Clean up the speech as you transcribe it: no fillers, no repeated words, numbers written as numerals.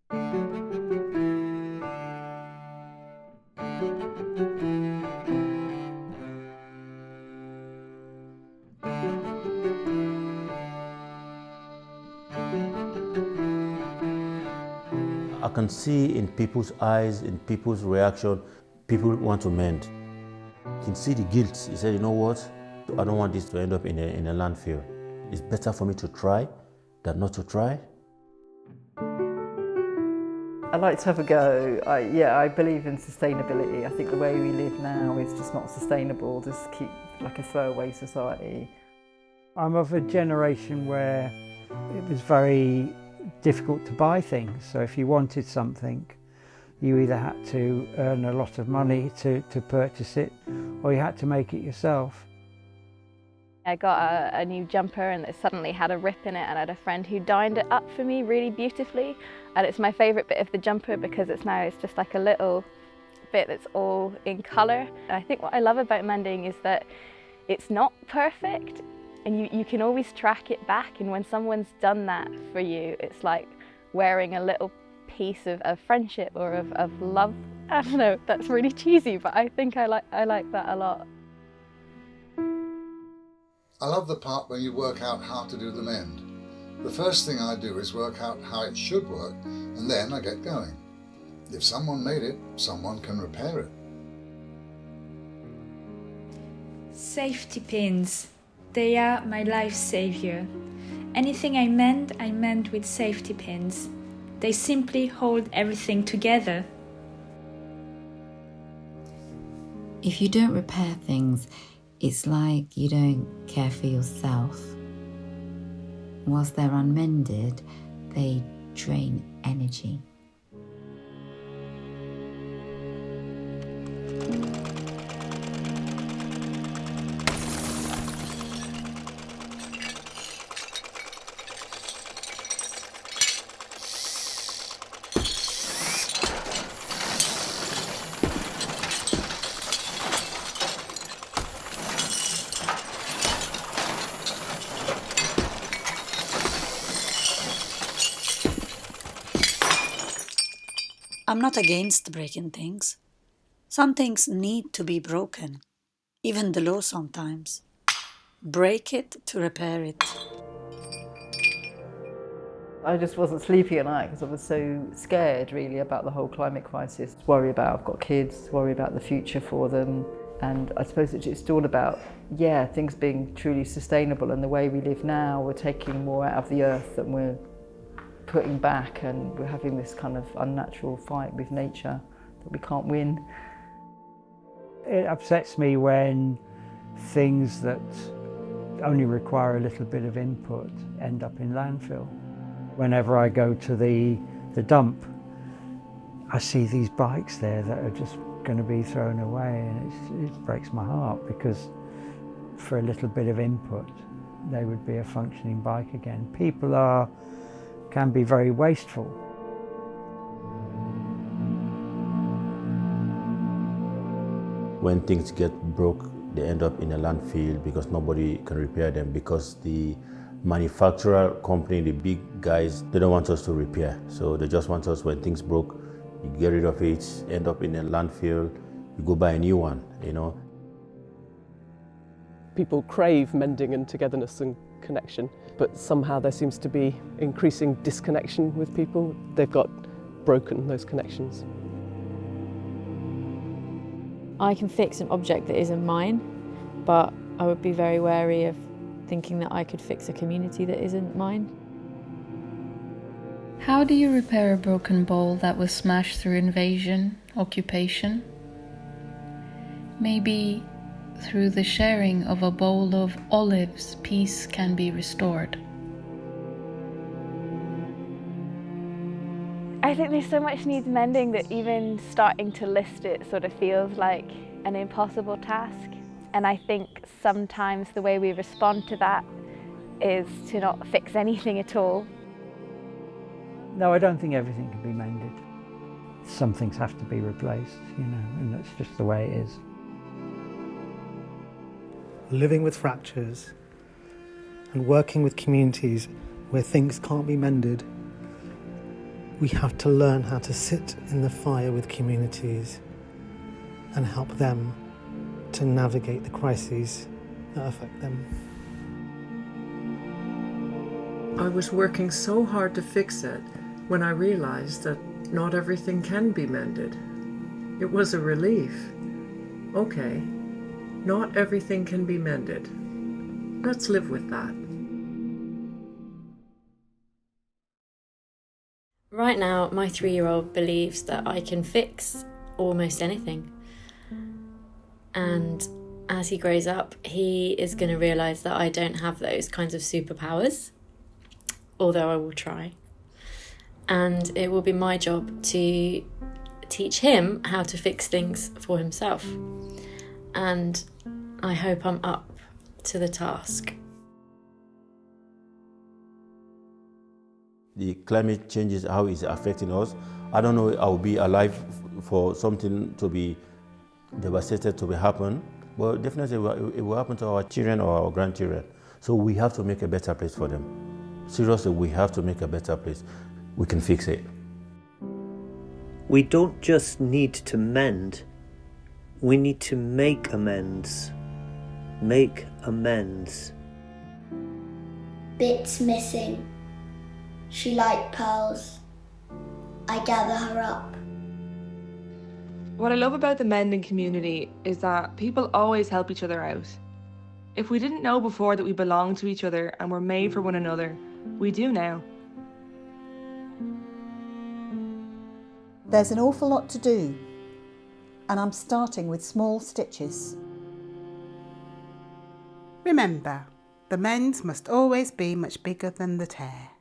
I can see in people's eyes, in people's reaction, people want to mend. You can see the guilt. He said, you know what? I don't want this to end up in a landfill. It's better for me to try than not to try. I like to have a go. I believe in sustainability. I think the way we live now is just not sustainable. Just keep like a throwaway society. I'm of a generation where it was very difficult to buy things. So if you wanted something, you either had to earn a lot of money to purchase it, or you had to make it yourself. I got a new jumper and it suddenly had a rip in it, and I had a friend who dined it up for me really beautifully, and it's my favourite bit of the jumper because it's just like a little bit that's all in colour. I think what I love about mending is that it's not perfect, and you can always track it back, and when someone's done that for you, it's like wearing a little piece of friendship or of love. I don't know, that's really cheesy, but I think I like that a lot. I love the part when you work out how to do the mend. The first thing I do is work out how it should work, and then I get going. If someone made it, someone can repair it. Safety pins. They are my life savior. Anything I mend with safety pins. They simply hold everything together. If you don't repair things, it's like you don't care for yourself. Whilst they're unmended, they drain energy. I'm not against breaking things. Some things need to be broken, even the law sometimes. Break it to repair it. I just wasn't sleeping at night because I was so scared really about the whole climate crisis. Worry about, I've got kids, worry about the future for them. And I suppose it's just all about, things being truly sustainable, and the way we live now, we're taking more out of the earth than we're putting back, and we're having this kind of unnatural fight with nature that we can't win. It upsets me when things that only require a little bit of input end up in landfill. Whenever I go to the dump, I see these bikes there that are just going to be thrown away, and it breaks my heart, because for a little bit of input they would be a functioning bike again. People can be very wasteful. When things get broke, they end up in a landfill because nobody can repair them, because the manufacturer company, the big guys, they don't want us to repair. So they just want us, when things broke, you get rid of it, end up in a landfill, you go buy a new one, People crave mending and togetherness and connection, but somehow there seems to be increasing disconnection with people. They've got broken those connections. I can fix an object that isn't mine, but I would be very wary of thinking that I could fix a community that isn't mine. How do you repair a broken bowl that was smashed through invasion, occupation? Maybe through the sharing of a bowl of olives, peace can be restored. I think there's so much needs mending that even starting to list it sort of feels like an impossible task. And I think sometimes the way we respond to that is to not fix anything at all. No, I don't think everything can be mended. Some things have to be replaced, and that's just the way it is. Living with fractures and working with communities where things can't be mended We have to learn how to sit in the fire with communities and help them to navigate the crises that affect them. I was working so hard to fix it when I realised that not everything can be mended. It was a relief. Okay, not everything can be mended. Let's live with that. Right now, my 3-year-old believes that I can fix almost anything. And as he grows up, he is going to realise that I don't have those kinds of superpowers, although I will try. And it will be my job to teach him how to fix things for himself. And I hope I'm up to the task. The climate change is how it's affecting us. I don't know I'll be alive for something to be devastated to happen, but definitely it will happen to our children or our grandchildren. So we have to make a better place for them. Seriously, we have to make a better place. We can fix it. We don't just need to mend, we need to make amends. Make amends. Bits missing. She liked pearls. I gather her up. What I love about the mending community is that people always help each other out. If we didn't know before that we belong to each other and were made for one another, we do now. There's an awful lot to do, and I'm starting with small stitches. Remember, the mend must always be much bigger than the tear.